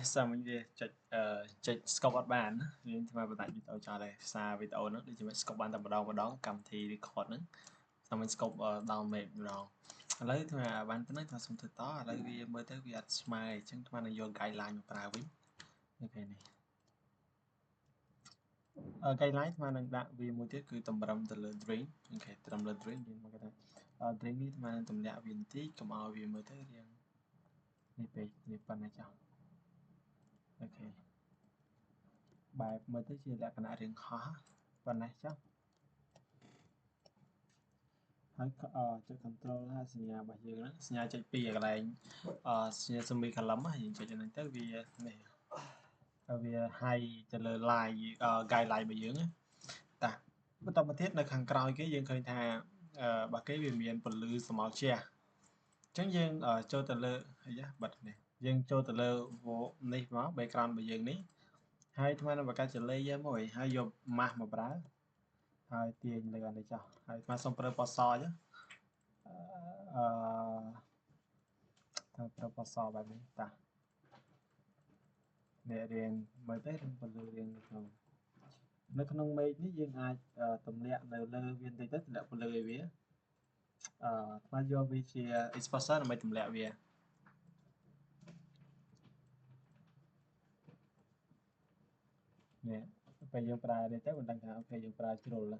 sao mình về chạy scope bắt bàn nên mà bạn bị tàu cho này xa video nó để cho mình scope bàn tầm một đón cầm thì record nữa xong mình scope down mềm rồi lấy thôi mà bạn tính nói ta xong từ đó lấy vì mới tới vì smile chẳng mà là vô guideline một bài với ok này guideline mà đang đặt vì một tiết cứ tầm rầm từ lên drain ok tầm lên drain đi mà cái này drain đi mà tầm lẹ viên tí cầm ao vì mới tới riêng này về này phần này chào ok bài mới tới chia lại cái này riêng khó phần này chắc hay cho control ha sinh nhà bài dương đó sinh nhà chạy pi cái này sinh nhà zombie cả lắm hay cho nên tới vì này vì hay cho lời lại gai lại bài dương á ta bất tâm thiết là hàng còi cái dương khơi thà bà cái vì miền phần lư small chair chẳng dương cho tờ lơ hay giá bật này dương cho tờ lơ vô này nó background bài dương ní hai thằng nó bà cái trở lấy giá mỗi hai vô mà bả hai tiền là gần đây cho hai mà xong pro so chứ proposal bài này ta để riêng mới tới trong phần riêng không nó không mấy ní riêng ai tầm lẹ lơ viên tây tất lẹ phần lơ vía mà do vì chỉ exposure là mấy tầm lẹ vía nè phải dùng pra để tới mình đăng thảo phải dùng pra rồi là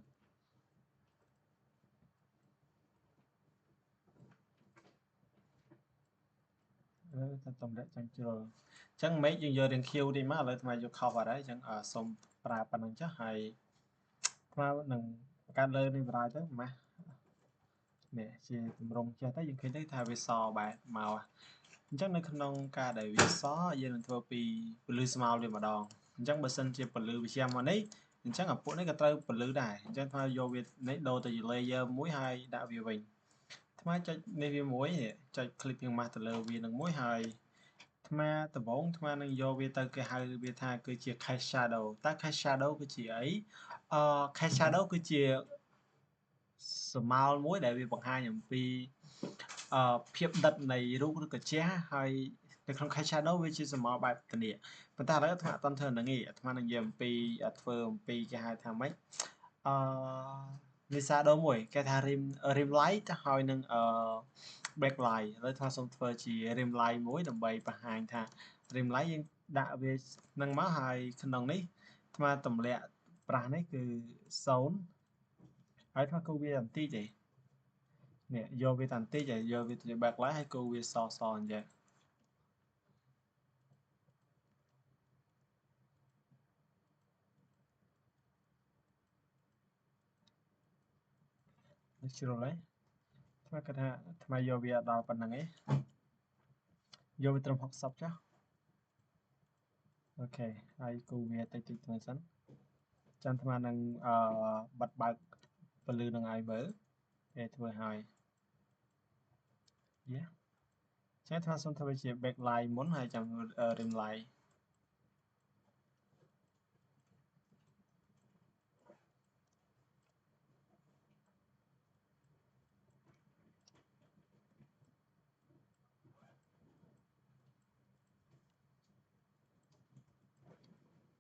tầm lẹ chẳng rồi chẳng mấy dùng giờ đừng kêu đi má lại mà dùng khâu vào đấy chẳng xong pra phần năng chắc hay mà đừng can lơ đi vào tới mà nè chỉ tầm rong cho tới những khi đấy thay vì so bài màu chắc nó không ca đại vì xó dân thua pi blue small đi mà đòn chắc bờ sân chia blue bị xem mà đấy chắc là phụ đấy cái tơ blue này chắc thôi vô việt lấy đồ từ layer muối hai đã vì mình thay cho nên vì muối thì cho clipping master vì nó muối hai mà từ bốn mà nó vô việt tơ cái hai việt tha cứ chia khai shadow ta khai shadow cứ chỉ ấy khai shadow cứ chia small muối đại vì bằng hai nhầm pi ភាពដិតនៃរូបឬក៏ជះហើយនៅក្នុងខេត្ត shadow វាជាសមបែបគ្នាប៉ុន្តែឥឡូវអាត្មាអត់ទាន់ធ្វើនឹងទេអាត្មានឹងនិយាយអំពីធ្វើអំពីគេហៅថាម៉េចអឺនៃ shadow មួយគេថា rim light ហើយនឹងbacklight ឥឡូវអាត្មាសូមធ្វើជា rim light មួយដើម្បីបង្ហាញថា rim light យើងដាក់វានឹងមកហើយក្នុងនេះអាត្មាទម្លាក់ប្រាស់នេះគឺ0ហើយអាត្មាគូវាបន្តិចទេ nè vô vi thành tí vậy vô vi bạc lá hay cô vi so so vậy nó chưa lấy mà cái ha mà vô vi đào phần này ấy vô vi trong học sắp chứ ok ai cô vi tay tí tuần sẵn chân tham năng bật bạc và lưu năng ai mở để thôi hai yeah chắc tham xong thôi chỉ backlight muốn hai trăm rim light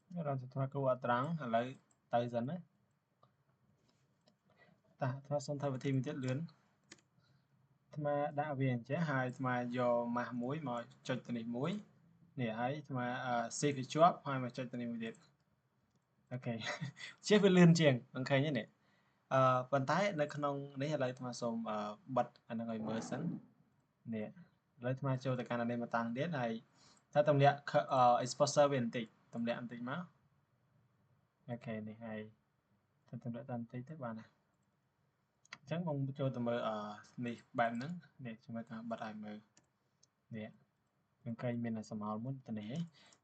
rồi thôi cô ở trắng lại tay dần đấy ta thôi xong thôi thì mình tiết luyến mà đã về chế hai mà do mà muối mà cho tình muối nè ấy mà save job hai mà cho tình muối ok chế với lươn chiềng ok nhé nè vận tải nơi không đấy là lấy mà xôm bật anh người mới sẵn nè lấy mà cho tất cả anh em mà tăng đến nàyถ้าตำเนียexposure เป็นติตำเนียอันติมั้งโอเคนี่ให้ถ้าตำเนียตันติที่บ้านนะฉันมองโจทย์มือนี่แบบนั้นเนี่ยใช่ไหมครับบัตรไอมือเนี่ยยังเคยมีในสมองมุนตัวนี้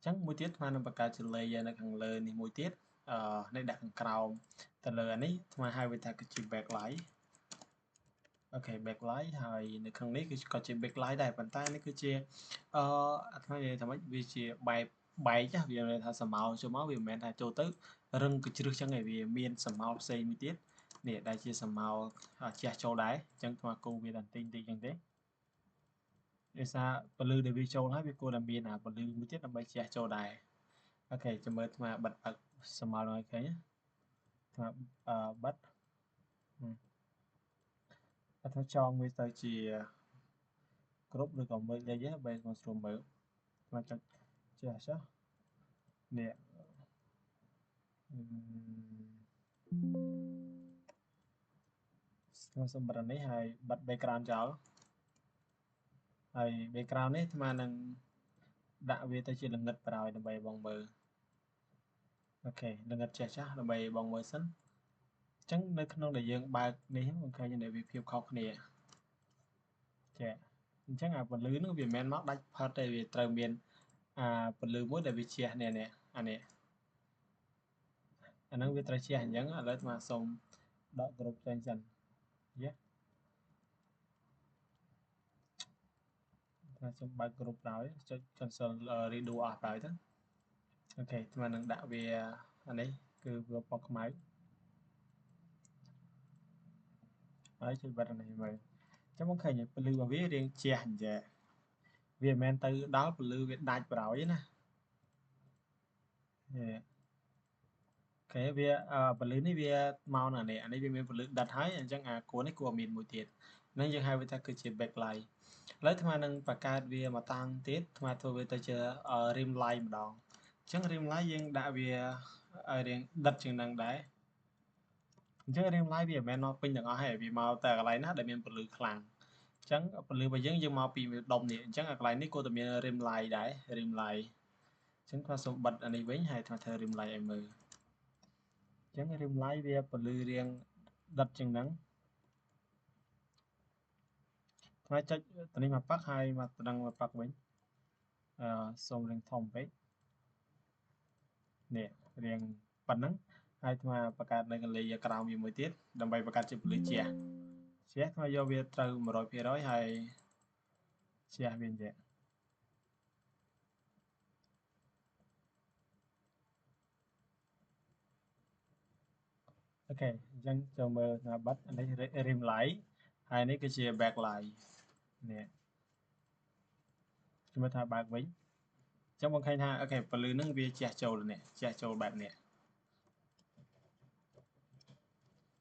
ฉันมือเทียบมาในประกาศจุเลยในขังเลยนี่มือเทียบในดักขังกราวแต่เลยอันนี้ทำไมให้วิธีการจีบแบกไลท์โอเคแบกไลท์ให้ในครั้งนี้คือก็จีบแบกไลท์ได้ปัจจัยนี่คือจีทำไมทำไมวิจีใบใบจ้ะvì là thà sầm màu cho máu vì mẹ thà châu tứ rừng cứ chưa chẳng ngày vì miền sầm màu xây mi tiết nè đây chia sầm màu che châu đáy chẳng qua cô vì đàn tinh đi chẳng thế ដោយសារពលឺដែលវាចូលហើយវាគួរតែមានពលឺមួយទៀតដើម្បីជះចូលដែរអូខេចាំមើលថ្មបិទស្រមោលឲ្យឃើញថ្មបិទអត់ថាចងវាទៅជាគ្រប់ឬក៏មើលលេខហ្នឹងបែរមកស្រួលមើលថ្មចុចជះចុះនេះខ្ញុំសូមបិទនេះហើយបិទ background ចោលហើយ background នេះថ្មនឹងដាក់វាទៅជាលង្ហិតបណ្ដោយដើម្បីបងមើលអូខេលង្ហិតចេះចាស់ដើម្បីបងមើលសិនអញ្ចឹងនៅក្នុងដែលយើងបើកនេះមិនឃើញតែវាភាពខុសគ្នាចាអញ្ចឹងពលឺនឹងវាមិនមែនមកដាច់ផុតទេវាត្រូវមានពលឺមួយដែលវាជះនេះអានេះអាហ្នឹងវាត្រូវជះអញ្ចឹងឥឡូវថ្មសូមដកគ្រប់ផ្សេងសិនយេថ្មសូមបើកគ្រប់ដោយចុច cancel redo អស់ដោយទៅអូខេថ្មនឹងដាក់វាអានេះគឺវាពណ៌ខ្មៅហើយជួយបិទអានេះមើលចាំមកឃើញពលឺរបស់វារៀងជះអញ្ចឹងវាមិនមែនទៅដល់ពលឺវាដាច់បណ្ដោយទេណាអូខេវាពលឺនេះវាមកនៅនេះអានេះវាមានពលឺដិតហើយអញ្ចឹងគួរនេះគួរមានមួយទៀតហ្នឹងយើងហៅវាថាគឺជា backlight ឥឡូវថ្មនឹងបង្កើតវាមកតាំងទៀតថ្មធ្វើវាទៅជា rim light ម្ដងអញ្ចឹង rim light យើងដាក់វាឲ្យរៀងដិតជាងនឹងដែរអញ្ចឹង rim light វាមិនមែនមកពេញទាំងអស់ទេវាមកតែកន្លែងណាដែលមានពលឺខ្លាំងអញ្ចឹងពលឺរបស់យើងមកពីដុំនេះអញ្ចឹងកន្លែងនេះគួរតែមាន rim light ដែរ rim light អញ្ចឹងថ្មសូមបិទអានេះវិញហើយថ្មធ្វើ rim light ឲ្យមើលអញ្ចឹង rim light វាពលឺរៀងដិតជាងហ្នឹងថ្មចុចទៅនេះមកប៉ាក់ហើយមកត្រង់មកប៉ាក់វិញសូមរៀងធំពេកនេះរៀងប៉ុណ្ណឹងហើយថ្មបង្កើតនៅកន្លែងក្រោមវាមួយទៀតដើម្បីបង្កើតជាពលឺជះថ្មយកវាត្រូវ 100% ហើយជះវាអញ្ចឹងអូខេអញ្ចឹងចូលមើលថាបិទអានេះ rim light ហើយនេះគឺជា backlight នេះខ្ញុំថាបើកវិញអញ្ចឹងបងឃើញថាអូខេពលឺនឹងវាជះចូលនេះជះចូលបែបនេះ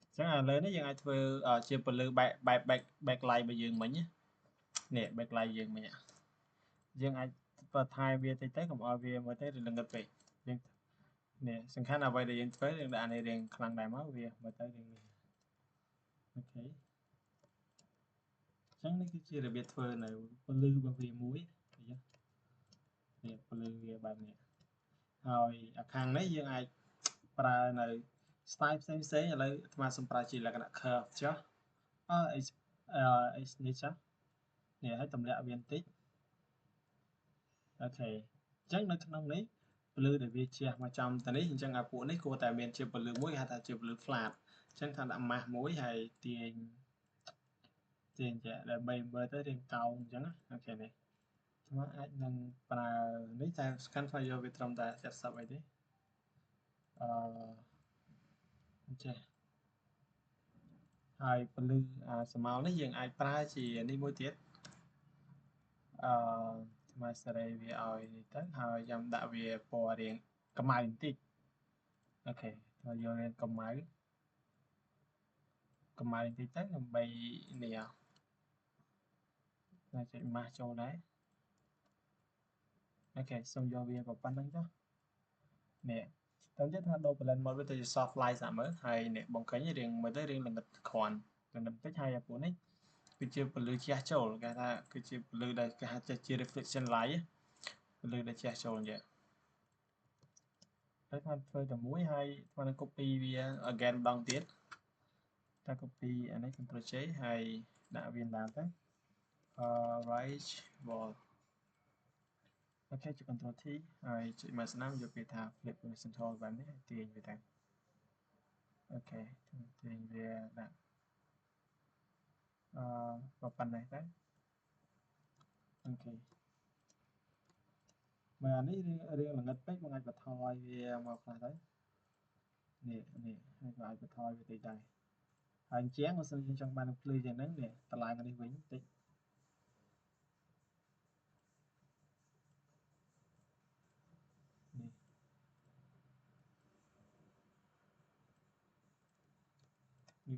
អញ្ចឹងឥឡូវនេះយើងអាចធ្វើជាពលឺបែប backlight របស់យើងមិញនេះ backlight យើងមិញយើងអាចបន្ថែមវាតិចទៅកុំឲ្យវាមើលទៅលងឹតពេកយើងនេះសំខាន់អ្វីដែលយើងធ្វើយើងដាក់អានេះរៀងខ្លាំងដែរមកវាមើលទៅរៀងនេះអូខេអញ្ចឹងនេះគឺជារបៀបធ្វើនៅពលឺរបស់វាមួយនេះពលឺវាបែបនេះហើយខាងនេះយើងអាចប្រើនៅ style ផ្សេងឥឡូវអាត្មាសូមប្រើជាលក្ខណៈ curve ចុះនេះចុះនេះឲ្យទម្លាក់វាបន្តិចអូខេអញ្ចឹងនៅក្នុងនេះពលឺដែលវាជះមកចំទៅនេះអញ្ចឹងពួកនេះគួរតែមានជាពលឺមួយគេហៅថាជាពលឺ flat អញ្ចឹងថាដាក់ម៉ាស់មួយហើយទាញចាដើម្បីមើលទៅរាងកោងអញ្ចឹងអូខេនេះថ្មអាចនឹងប្រើនេះតែស្កាន់ថ្មយកវាត្រឹមតែ70អីទេចាហើយពលឺស្រមោលនេះយើងអាចប្រើជានេះមួយទៀតថ្មសេរីវាឲ្យនេះទៅហើយខ្ញុំដាក់វាពណ៌រាងខ្មៅបន្តិចអូខេថ្មយករាងខ្មៅបន្តិចទៅដើម្បីនេះថ្មចុចម៉ាស់ចូលដែរអូខេសូមយកវាប៉ុណ្្នឹងចុះនេះតើទៀតថាដូរ blend mode វាទៅជា soft light ស្អាតមើលហើយនេះបងឃើញរៀងមើលទៅរៀងលងឹតគ្រាន់លងឹតតិចហើយពួកនេះគឺជាពលឺជះចូលគេថាគឺជាពលឺដែលគេហៅជា reflection light ពលឺដែលជះចូលអញ្ចឹងហើយខ្ញុំធ្វើតែមួយហើយខ្ញុំនឹង copy វា again ម្ដងទៀតតែ copy អានេះ Ctrl J ហើយដាក់វាឡើងទៅright wall អូខេចុច Ctrl T ហើយចុច mouse ស្នាមយកវាថា flip horizontal បែបនេះទាញវាទៅអូខេទាញវាដាក់ប៉ុណ្ណេះទៅអូខេមើលអានេះរៀងលងឹតពេកបងអាចបន្ថយវាមកខ្លះទៅនេះហើយក៏អាចបន្ថយវាតិចដែរហើយជាងបើសិនយើងចង់បានភ្លឺយ៉ាងហ្នឹងនេះតម្លើងនេះវិញតិច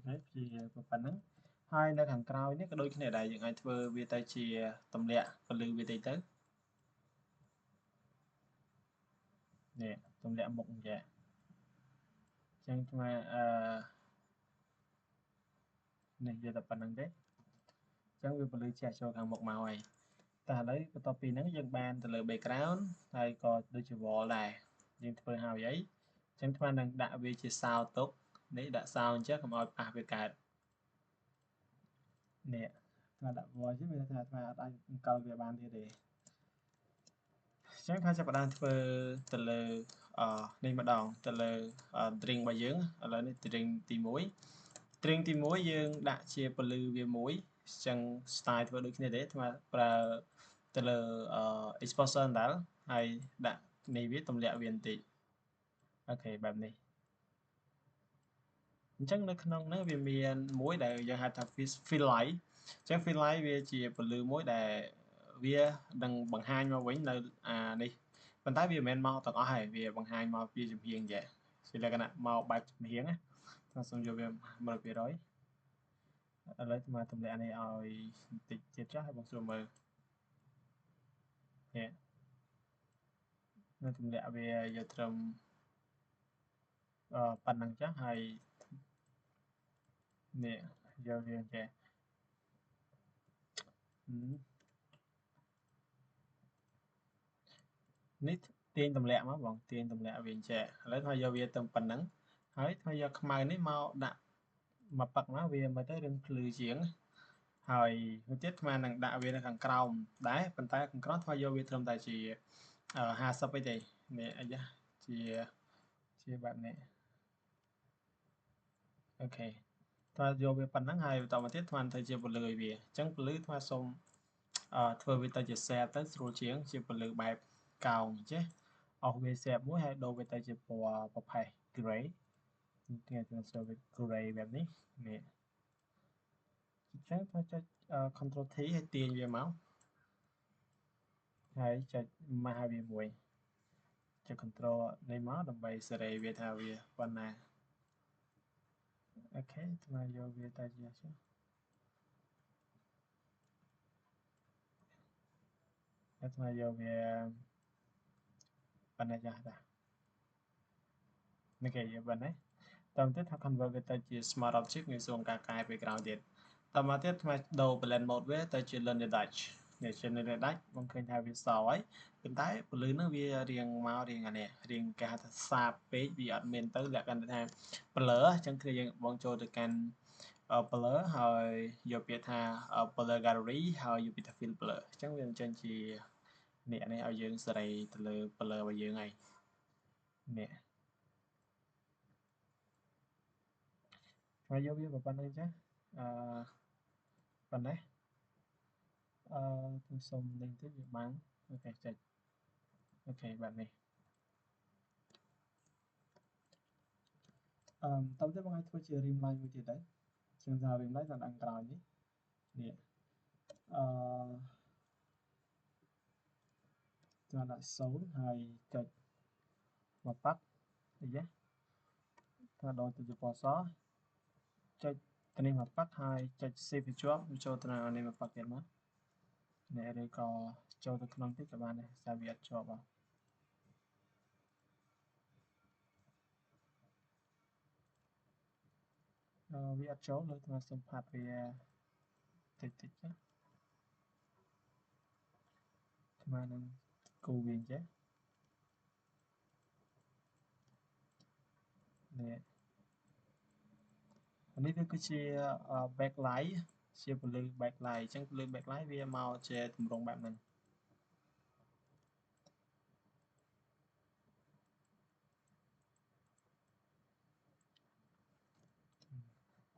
cái gì phần nắng hai nơi hàng cao nhất cái đôi khi này những ai thưa về tay chỉ tầm lẹ và lưu về tay tới nè tầm lẹ một dạ chẳng mà này giờ tập phần nắng đấy chẳng vì lưu chạy cho hàng một màu này ta lấy cái topi nắng dân ban từ lời background hay có đôi chữ bỏ lại nhưng thưa hào giấy chẳng mà năng đã về chỉ sao tốt đấy đã sao chắc không ai về cả nè mà đã voi chứ bây giờ mà anh câu về ban thì để chẳng phải cho bạnធ្វើទៅលើនេះម្ដងទៅលើ drink របស់យើងឥឡូវនេះ drink ទី1 drink ទី1យើងដាក់ជាពលឺវាមួយអញ្ចឹង style ធ្វើដូចគ្នាទេថ្មប្រើទៅលើ exposure ដដែលហើយដាក់នេះវាទម្លាក់វាបន្តិចអូខេបែបនេះអញ្ចឹងនៅក្នុងហ្នឹងវាមានមួយដែលយើងហៅថា fill light អញ្ចឹង fill light វាជាពលឺមួយដែលវានឹងបង្ហាញមកវិញនៅនេះប៉ុន្តែវាមិនមែនមកទាំងអស់ហើយវាបង្ហាញមកពីចំហៀងចេះជាលក្ខណៈមកបែបចំហៀងណាខ្ញុំសូមយកវា100%ឥឡូវមកទម្លាក់នេះឲ្យបន្តិចទៀតចាស់ហើយបងស្រួលមើលនេះនៅទម្លាក់វាយកត្រឹមប៉ុណ្ណឹងចាស់ហើយនេះយកវាចេះនេះទាញទម្លាក់មកបងទាញទម្លាក់វាចេះឥឡូវថាយកវាទៅប៉ុណ្ណឹងហើយថាយកខ្មៅនេះមកដាក់មកប៉ឹកមកវាមើលទៅរឿងភ្លឺជាងហើយមួយទៀតអានឹងដាក់វានៅខាងក្រោមដែរប៉ុន្តែខាងក្រោមថាយកវាត្រឹមតែជា50អីទេនេះអាយ៉ាជាបែបនេះអូខេថាយកវាប៉ុណ្ណឹងហើយបន្តមកទៀតថ្មទៅជាពលឺឲ្យវាអញ្ចឹងពលឺថ្មសូមធ្វើវាទៅជា set ទៅស្រួលជាងជាពលឺបែបកោងចេះអស់វា set មួយហើយដូរវាទៅជាពណ៌ប្រផេះ gray គេจะ serve gray បែបនេះនេះអញ្ចឹងថ្មចុច control T ឲ្យទាញវាមកហើយចុចមកឲ្យវាមួយចុច control នេះមកដើម្បីសេរីវាថាវាប៉ុណ្ណាអូខេថ្មយកវាទៅជាចុះហើយថ្មយកវាប៉ុណ្ណាចាស់តានេះគេយកប៉ុណ្ណាតាមទៀតថា convert វាទៅជា smart object ងាយស្រួលការកែ background ទៀតតាមមកទៀតថ្មដូរ blend mode វាទៅជា linear dutch នេះជា linear dutch បងឃើញថាវាសហើយប៉ុន្តែពលឺហ្នឹងវារៀងមករៀងអានេះរៀងគេហៅថាសាបពេកវាអត់មានទៅលក្ខណៈថា blur អញ្ចឹងគឺយើងបងចូលទៅកាន់ blur ហើយយកពាក្យថា blur gallery ហើយយកពាក្យថា fill blur អញ្ចឹងវាចេញជានេះឲ្យយើងសេរីទៅលើ blur របស់យើងហើយនេះហើយយកវាប៉ុណ្្នឹងចាប៉ុណ្ណេះខ្ញុំសុំលេងទៀតវាបាំងអូខេចុចអូខេបែបនេះតោះទៅបងឲ្យធ្វើជា rim line មួយទៀតដែរជាងថា rim line តាមខាងក្រោយនេះចូលដាក់0ហើយចុចមកប៉ាប់អីយ៉ាថាដល់ទៅជាពណ៌សចុចទៅនេះមកប៉ាប់ហើយចុច save វាជាប់ចូលទៅនេះមកប៉ាប់ទៀតមកនេះឬក៏ចូលទៅក្នុងតិចក៏បានដែរតែវាអត់ជាប់វាអត់ចូលលើថ្មសំផាត់វាតិចចាថ្មនឹងគូវាចេះនេះនេះវាគឺជា backlight ជាពលឺ backlight អញ្ចឹងពលឺ backlight វាមកជាទម្រង់បែបហ្នឹង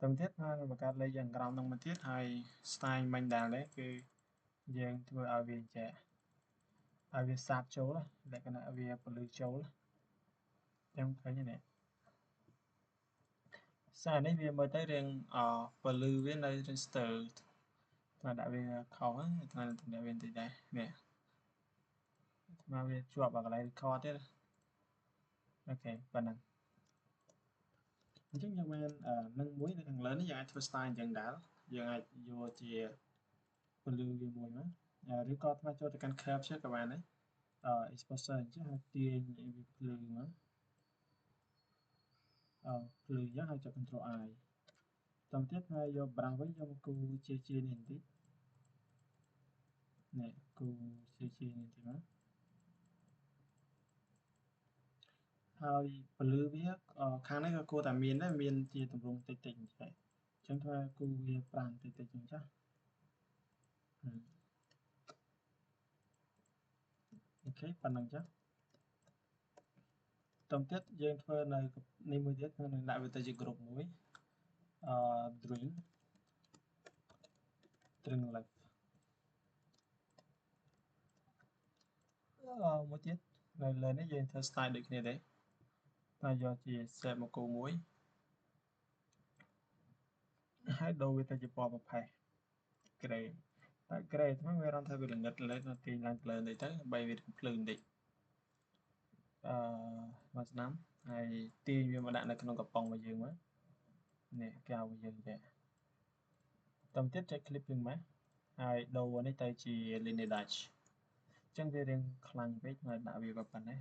តាមទៀតហើយបង្កើតលេខយ៉ាងក្រោមនឹងមកទៀតហើយ style មិញដែរគឺយើងធ្វើឲ្យវាចេះឲ្យវាសាបចូលលក្ខណៈវាពលឺចូលខ្ញុំឃើញនេះសារនេះវាមើលទៅរៀងពលឺវានៅរៀងស្ទើរតែដាក់វាខុសហ្នឹងតែតម្លាក់វាបន្តិចដែរនេះមកវាជាប់កន្លែង record ទៀតអូខេប៉ុណ្ណឹង ចឹងយើងបាននឹងមួយនៅខាងលើនេះយើងអាចធ្វើ style អញ្ចឹងដែរយើងអាចយកជាពលឺវាមួយមកឬក៏ថ្មចូលទៅកាន់ curve ជាក៏បានដែរexposure អញ្ចឹងហើយទាញវាភ្លឺមកភ្លឺអញ្ចឹងហើយចុច control I តទៀតហើយយក brush វិញយកមកគូជានេះបន្តិចនេះគូជានេះបន្តិចមកហើយពលឺវាខាងនេះក៏គួរតែមានដែរមានជាទម្រង់តិចតិចអញ្ចឹងថាគូវា5តិចតិចអញ្ចឹងអូខេប៉ុណ្ណឹងចាតទៀតយើងធ្វើនៅនេះមួយទៀតគឺនឹងដាក់វាទៅជា group មួយstring left មួយទៀតនៅលើនេះយើងធ្វើ style ដូចគ្នាដែរតែយកជា set មកគូមួយហើយដូរវាទៅជាពណ៌ប្រផេះ gray តែ gray ហ្នឹងវារំថាវាល្ងិតលើទៅទាញឡើងលើបន្តិចទៅបីវាភ្លឺបន្តិចមកស្ដាំហើយទាញវាមកដាក់នៅក្នុងកំប៉ុងរបស់យើងមកនេះកៅរបស់យើងចាតទៀតចុច clip ពីម៉ាស់ហើយដូរនេះទៅជា linear dash អញ្ចឹងវារៀងខ្លាំងពេកហើយដាក់វាប៉ុណ្ណេះ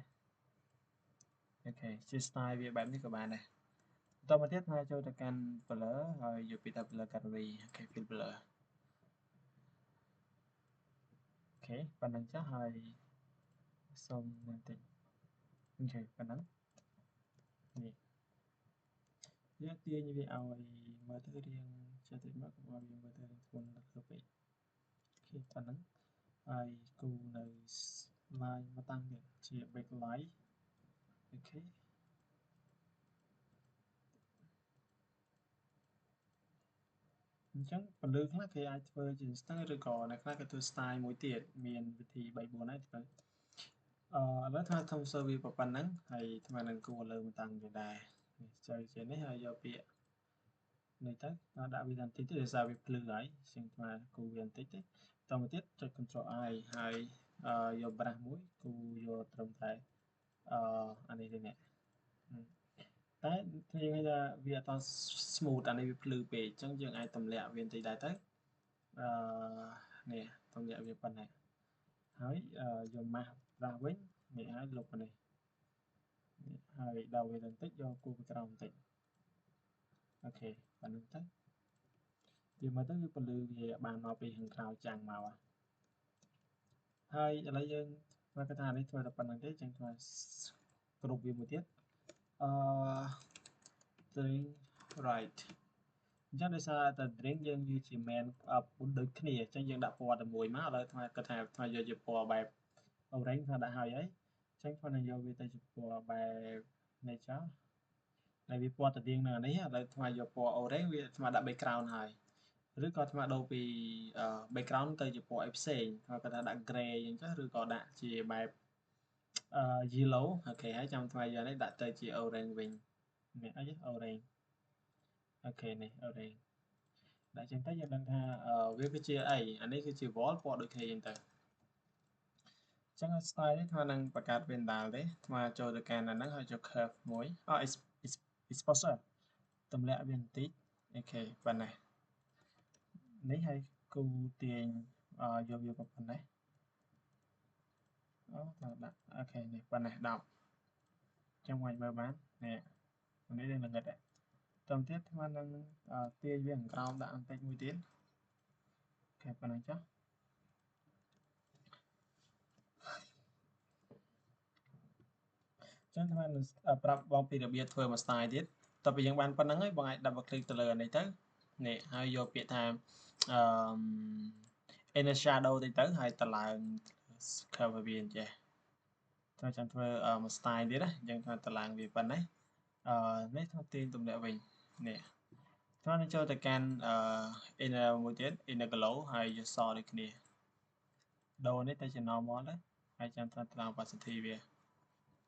អូខេជា style វាបែបនេះក៏បានដែរតមកទៀតហើយចូលទៅកាន់ blur ហើយយកពីថា blur gallery អូខេ fill blur អូខេប៉ុណ្ណឹងចាស់ហើយសូមបន្តិចអូខេប៉ុណ្ណឹងនេះយើងទាញវាឲ្យមើលទៅរៀងចេះតិចមកកុំឲ្យវាមើលទៅរៀងធ្ងន់ទៅពេកអូខេប៉ុណ្ណឹងហើយគូនៅ line មកតាំងទៀតជា backlight អូខេអញ្ចឹងពលឺខ្លះគេអាចធ្វើជាស្ទើរឬក៏អ្នកខ្លះគេធ្វើ style មួយទៀតមានវិធី 3 4ហើយធ្វើឥឡូវថាធំសូវាប៉ុណ្ណឹងហើយថ្មនឹងគូលើមកតាំងវាដែរនេះចូលជានេះហើយយកពាក្យនេះទៅដាក់វាបន្តិចទៅដោយសារវាភ្លឺហើយជាងថ្មគូវាបន្តិចទេតមកទៀតចុច control I ហើយយក brush មួយគូយកត្រឹមតែអានេះទេនេះតែខ្ញុំនិយាយថាវាអត់ smooth អានេះវាភ្លឺពេកអញ្ចឹងយើងអាចទម្លាក់វាបន្តិចដែរទៅនេះទម្លាក់វាប៉ុណ្ណេះហើយយកម៉ាស់ brush វិញនេះហើយលុបនេះហើយដល់វាបន្តិចយកគូពីក្រោមបន្តិចអូខេប៉ុណ្្នឹងទៅវាមើលទៅវាពលឺវាបានមកពីខាងក្រៅចាំងមកហើយឥឡូវយើងមកកថានេះធ្វើតែប៉ុណ្្នឹងទេចឹងថាគ្រប់វាមួយទៀតstring right អញ្ចឹងដោយសារតែ string យើងវាជា main ដូចគ្នាអញ្ចឹងយើងដាក់ពណ៌តែមួយមកឥឡូវថ្មគាត់ថាថ្មយកជាពណ៌បែប orange ថ្មដាក់ហើយអញ្ចឹងថ្មនឹងយកវាទៅជាពណ៌បែប nature ហើយវាពណ៌តាទៀងនៅនេះឥឡូវថ្មយកពណ៌ orange វាថ្មដាក់ background ហើយឬក៏ថ្មដូរពី background ទៅជាពណ៌អីផ្សេងថ្មគាត់ថាដាក់ gray អញ្ចឹងឬក៏ដាក់ជាបែបyellow អូខេហើយចាំថ្មយកនេះដាក់ទៅជា orange វិញនេះអី orange អូខេនេះ orange ដាក់ចឹងទៅយើងដឹងថាវាគឺជាអីអានេះគឺជា wall ពណ៌ដូចគ្នាចឹងទៅអញ្ចឹង style នេះថ្មនឹងបង្កើត vandal ទេថ្មចូលទៅកាន់អាហ្នឹងហើយចុច curve មួយ exposure ទម្លាក់វាបន្តិចអូខេប៉ុណ្ណេះនេះហើយគូទាញយកវាប៉ុណ្ណេះតាមដាក់អូខេនេះប៉ុណ្ណេះ10ចឹងមកមើលបាននេះនេះនឹងងឹតដែរតទៅទៀតថ្មនឹងទាញវាខាងក្រោមដាក់បន្តិចមួយទៀតអូខេប៉ុណ្ណឹងចុះចឹងថ្មនឹងប្រាប់បងពីរបៀបធ្វើមួយ style ទៀតតទៅយើងបានប៉ុណ្ណឹងហើយបងអាច double click ទៅលើអានេះទៅនេះហើយយកពាក្យថាinner shadow ទៅហើយតឡើង cover វាអញ្ចេះតែចាំធ្វើមួយ style ទៀតណាយើងធ្វើតឡើងវាប៉ុណ្ណេះនេះធ្វើទាញទម្លាក់វិញនេះថ្មនឹងចូលទៅកាន់inner មួយទៀត inner glow ហើយយកសដូចគ្នាដូរនេះទៅជា normal ដែរហើយចាំធ្វើឡើង opacity វា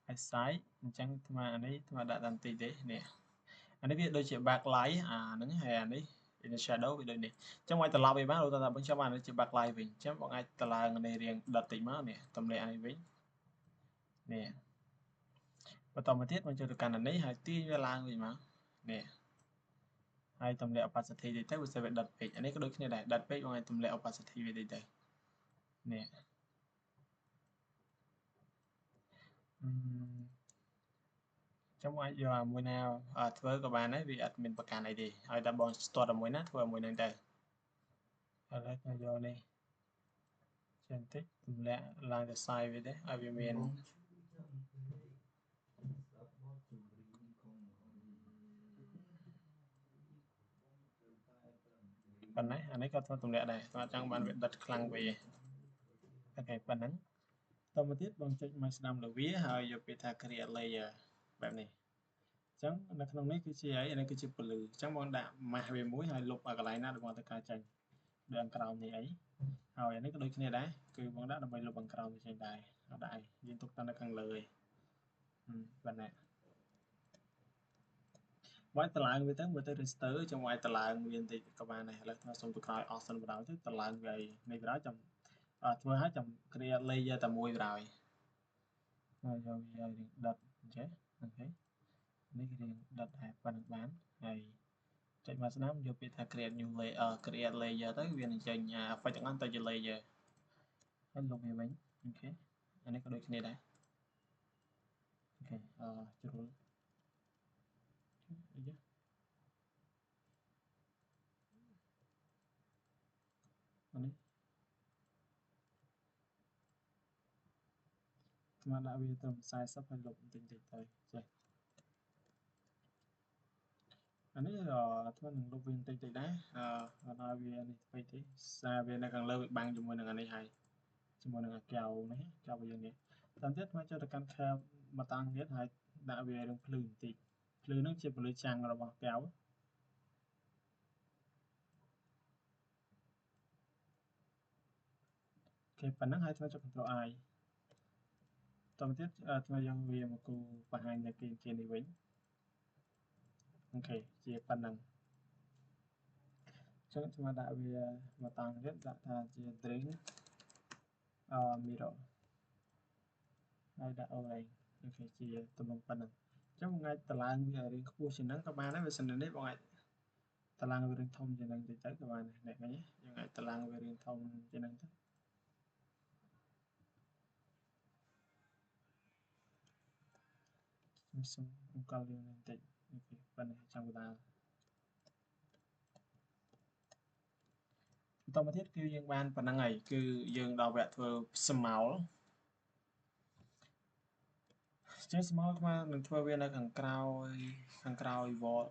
ហើយ size អញ្ចឹងថ្មអានេះថ្មដាក់តាមតិចទេនេះអានេះវាដូចជា backlight អាហ្នឹងហើយអានេះ inner shadow វាដូចនេះអញ្ចឹងមកត្រឡប់វាបានឧទាហរណ៍បងចាំអានេះជា backlight វិញអញ្ចឹងបងអាចតឡើងនេះរៀងដុតតិចមកនេះទម្លាក់អានេះវិញនេះបន្តមកទៀតបងចូលទៅកាន់អានេះហើយទាញវាឡើងវិញមកនេះ ហើយទម្លាក់ opacity តិចទៅវាsẽដិតពេកអានេះក៏ដូចគ្នាដែរដិតពេកបងឲ្យទម្លាក់ opacity វាតិចទៅនេះចាំមកយកអាមួយណាធ្វើក៏បានដែរវាអត់មានប្រកាន់អីទេឲ្យតែបងស្ទាត់ជាមួយណាធ្វើមួយហ្នឹងទៅឥឡូវខ្ញុំយកនេះចេះបន្តិចទម្លាក់ឡើងទៅ size វាទេឲ្យវាមានប៉ុណ្ណាអានេះក៏ធ្វើទម្លាក់ដែរតែចង់បានវាដិតខ្លាំងពេកអូខេប៉ុណ្ណឹងតមកទៀតបងចុចមកស្ដាំលើវាហើយយកពាក្យថា create layer បែបនេះអញ្ចឹងនៅក្នុងនេះគឺជាអីនេះគឺជាពលឺអញ្ចឹងបងដាក់ម៉ាស់វាមួយហើយលុបឲ្យកន្លែងណាដែលបងត្រូវការចេញដូចខាងក្រោមនេះអីហើយអានេះក៏ដូចគ្នាដែរគឺបងដាក់ដើម្បីលុបខាងក្រោមវាចេញដែរអត់ដែរយើងទុកតែនៅខាងលើឯងប៉ុណ្ណាវាយតឡើងវាទៅមើលទៅ register ចាំវាយតឡើងវាបន្តិចក៏បានដែរឥឡូវខ្ញុំសុំទៅក្រោយអស់សិនបណ្ដោយទៅតឡើងវានេះបណ្ដោយចាំធ្វើឲ្យចាំ create layer តែមួយបណ្ដោយហើយយកវារៀងដិតអញ្ចឹងអូខេនេះរៀងដិតហើយប៉ុណ្្នឹងបានហើយចុចមកស្ដាំយកពាក្យថា create new layer create layer ទៅវានឹងចេញeffect ទាំងអស់ទៅជា layer ហើយលុបវាវិញអូខេអានេះក៏ដូចគ្នាដែរអូខេជ្រុលអីយ៉ាអានេះស្មានដាក់វាត្រឹម40ហើយលុបបន្តិចៗទៅចេះអានេះធ្វើនឹងលុបវាបន្តិចៗដែរឲ្យវានេះពេកទេសារវានៅខាងលើវាបាំងជាមួយនឹងអានេះហើយជាមួយនឹងអាកែវនេះកែវវាយើងនេះតាមទៀតមកចូលទៅកាន់ curve មកតាំងទៀតហើយដាក់វារឿងភ្លឺបន្តិចភ្លឺនឹងជាពន្លឺចាំងរបស់កែវអូខេប៉ុណ្ណឹងហើយធ្វើចុច Ctrl I តទៅទៀតធ្វើយកវាមកគូបង្ហាញនៅគេនេះវិញអូខេជាប៉ុណ្ណឹងចឹងខ្ញុំដាក់វាមកតាំងទៀតដាក់ថាជា drink mirror ហើយដាក់ orange អូខេជាទំនងប៉ុណ្ណឹងចឹងបងអាចតឡើងវារៀងខ្ពស់ជាងហ្នឹងក៏បានដែរបើសិននេះបងអាចតឡើងវារៀងធំជាងហ្នឹងតិចទៅក៏បានដែរនេះយើងអាចតឡើងវារៀងធំជាងហ្នឹងទៅខ្ញុំសុំអង្គលវាបន្តិចអូខេប៉ុណ្ណេះចាំកណ្ដាលបន្តមកទៀតគឺយើងបានប៉ុណ្ណឹងហើយគឺយើងដល់វគ្គធ្វើស្មោលចឹងស្មោលខ្មែរនឹងធ្វើវានៅខាងក្រោយ wall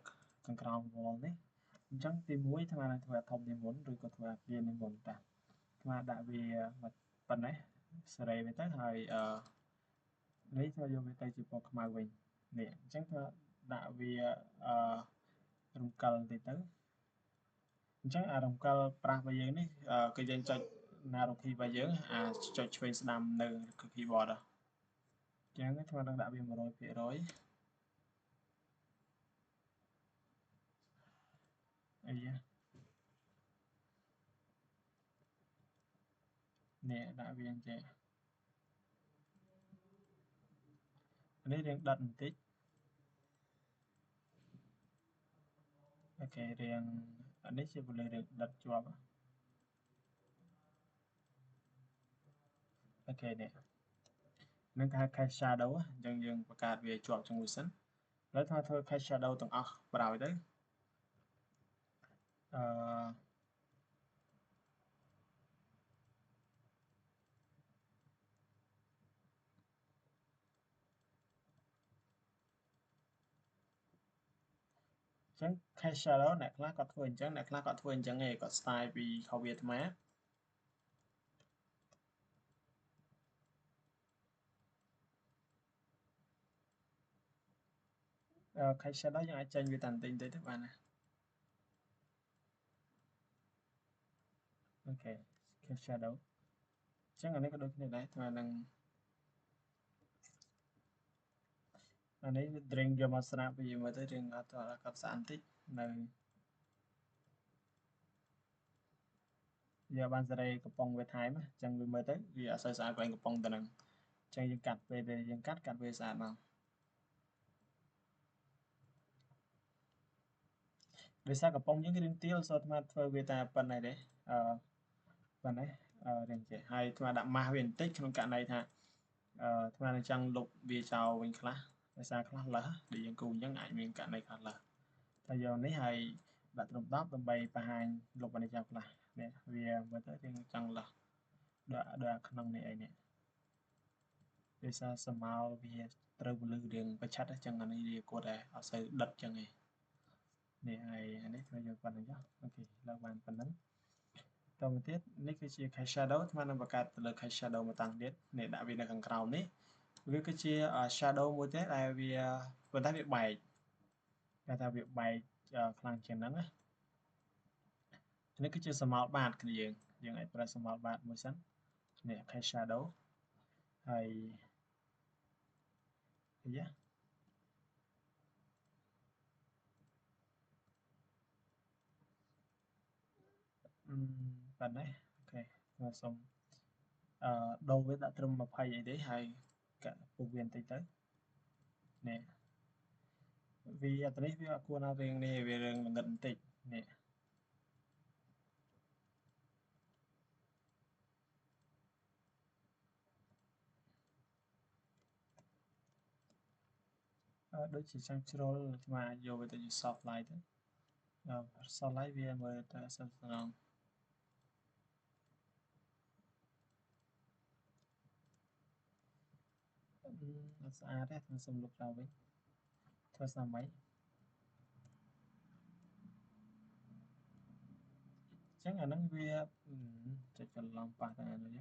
ខាងក្រោម wall នេះអញ្ចឹងទី1ថ្មនឹងធ្វើធំជាងមុនឬក៏ធ្វើអាវានឹងមុនតាថ្មដាក់វាប៉ុណ្ណេះសេរីវាទៅហើយនេះធ្វើយកវាទៅជាពណ៌ខ្មៅវិញនេះអញ្ចឹងធ្វើដាក់វារំកិលបន្តិចទៅអញ្ចឹងអារំកិលប្រាស់របស់យើងនេះគឺយើងចុច arrow key របស់យើងចុចឆ្វេងស្ដាំនៅ keyboard អញ្ចឹងធ្វើនឹងដាក់វា 100% អីនេះដាក់វាអញ្ចឹងនេះរៀងដិតបន្តិចអូខេរៀងអានេះជាពន្លឺរៀងដិតជាប់អូខេនេះនឹងគេហៅ cache shadow អញ្ចឹងយើងបង្កើតវាជាប់ជាមួយសិនឥឡូវធ្វើ cache shadow ទាំងអស់បណ្ដោយទៅអញ្ចឹង cache shadow អ្នកខ្លះគាត់ធ្វើអញ្ចឹងអ្នកខ្លះគាត់ធ្វើអញ្ចឹងឯងគាត់ style ពីខុសវាអាត្មា cache shadow យើងអាចចេញវាតាន់តិចទៅបានណាអូខេ cache shadow អញ្ចឹងអានេះក៏ដូចគ្នាដែរថ្មនឹងអានេះ drink យកមកស្រាប់វាមើលទៅរៀងអត់ស្អាតបន្តិចនៅយកបានសេរីកំប៉ុងវាថែមអញ្ចឹងវាមើលទៅវាអត់សូវស្អាតកន្លែងកំប៉ុងទៅនឹងអញ្ចឹងយើងកាត់ពេលយើងកាត់វាស្អាតមក ដោយសារកំប៉ុងយើងរៀងទៀលសូត្រអាធ្វើវាតែប៉ុណ្ណេះទេប៉ុណ្ណេះរៀងចេះហើយអាដាក់ម៉ាស់វាបន្តិចក្នុងករណីថាអានឹងចង់លុបវាចោលវិញខ្លះដោយសារខ្លះលើសដែលយើងគូអញ្ចឹងអាចមានករណីខ្លះលើសតែយកនេះហើយដាក់ត្រឹម10ដើម្បីបង្ហាញលុបអានេះចោលខ្លះនេះវាមើលទៅរៀងចង់លើសដល់ក្នុងនេះអីនេះដោយសារសមោលវាត្រូវពលឺរៀងប្រឆាត់អញ្ចឹងអានេះវាគាត់តែអត់សូវដិតអញ្ចឹងឯងនេះហើយអានេះធ្វើយកប៉ុណ្្នឹងចុះអូខេលើកបានប៉ុណ្្នឹងតទៅទៀតនេះគឺជា Cache Shadow ស្មើនឹងបង្កើតទៅលើ Cache Shadow មួយតាំងទៀតនេះដាក់វានៅខាងក្រោមនេះវាគឺជា shadow មួយទៀតដែលវាប៉ុន្តែវាបែកគេថាវាបែកខ្លាំងជាងហ្នឹងណានេះគឺជាសមោលបាតគ្នាយើងអាចប្រើសមោលបាតមួយសិននេះ Cache Shadow ហើយយ៉ាប៉ុណ្ណេះអូខេខ្ញុំសុំដូរវាដាក់ត្រឹម20អីទេហើយកាត់ពុះវាបន្តិចទៅនេះវាអត់នេះវាអត់គួរណារៀងនេះវារៀងល្ងិតបន្តិចនេះដូចជាចង់ជ្រុលស្មាយកវាទៅជា soft light ទៅsoft light វាមើលទៅស្អាតស្នងអត់ស្អាតទេខ្ញុំសុំលុបចោលវិញធ្វើស្នាមវិញចឹងអាហ្នឹងវាចុចកន្លងប៉ះតែអានេះន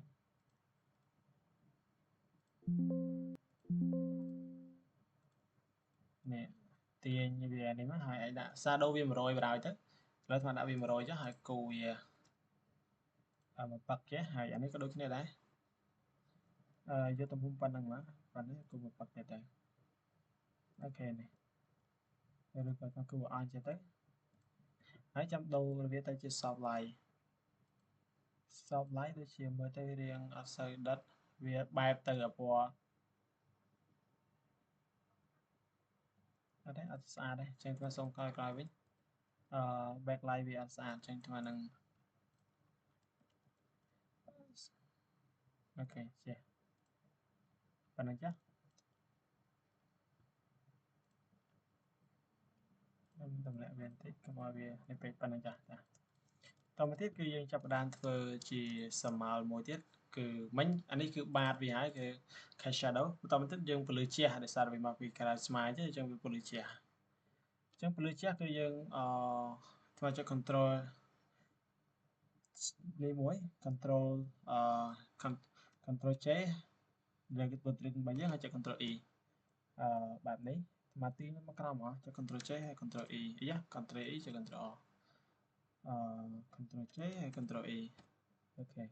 េះទាញវានេះមកហើយអាចដាក់ shadow វា100បណ្ដោយទៅឥឡូវខ្ញុំដាក់វា100ចុះហើយគូវាមកប៉ាក់ចេះហើយអានេះក៏ដូចគ្នាដែរយកទំហំប៉ុណ្្នឹងមកប៉ុណ្នេះគូមកប៉ាក់ទៀតទៅអូខេនេះឬក៏គូអន់ចេះទៅហើយចាំដូរវាទៅជា soft light soft light ដូចជាមើលទៅរៀងអត់សូវដិតវាបែបទៅពណ៌អត់ទេអត់ស្អាតទេចឹងខ្ញុំសូមក្រោយវិញbacklight វាអត់ស្អាតចឹងខ្ញុំនឹងអូខេចេះប៉ុណ្្នឹងចាខ្ញុំតម្លាក់វាបន្តិចកុំឲ្យវានេះពេកប៉ុណ្្នឹងចាតទៅទៀតគឺយើងចាប់ផ្ដើមធ្វើជាសមោលមួយទៀតគឺមិញអានេះគឺបាតវាហើយគឺ Cache Shadow បន្តទៀតយើងពលឺជះដោយសារវាមកពី Cloud Smile ទេអញ្ចឹងវាពលឺជះអញ្ចឹងពលឺជះគឺយើងធ្វើចុច control នេះមួយ control control J យើងគឺបត់3យើងហើយចុច control E បែបនេះស្មាទីមកក្រោមចុច control J ហើយ control E យ៉ា control E ចុច control control J ហើយ control E អូខេ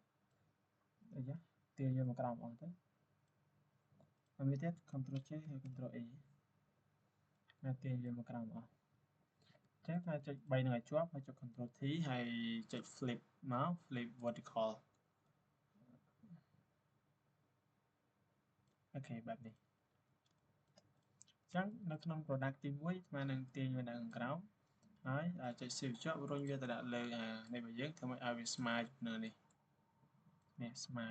យ៉ាទាញយកមកក្រោមអស់ទៅហើយមួយទៀត control J ហើយ control E ហើយទាញយកមកក្រោមអស់ចឹងថាចុច3នឹងឲ្យជាប់ហើយចុច control T ហើយចុច flip មក flip vertical អូខេបែបនេះចឹងនៅក្នុង product ទី1ស្មើនឹងទាញវានៅខាងក្រោមហើយចុច shift ជាប់រុញវាទៅដាក់លើនេះរបស់យើងធ្វើឲ្យវាស្មើនៅនេះស្មើ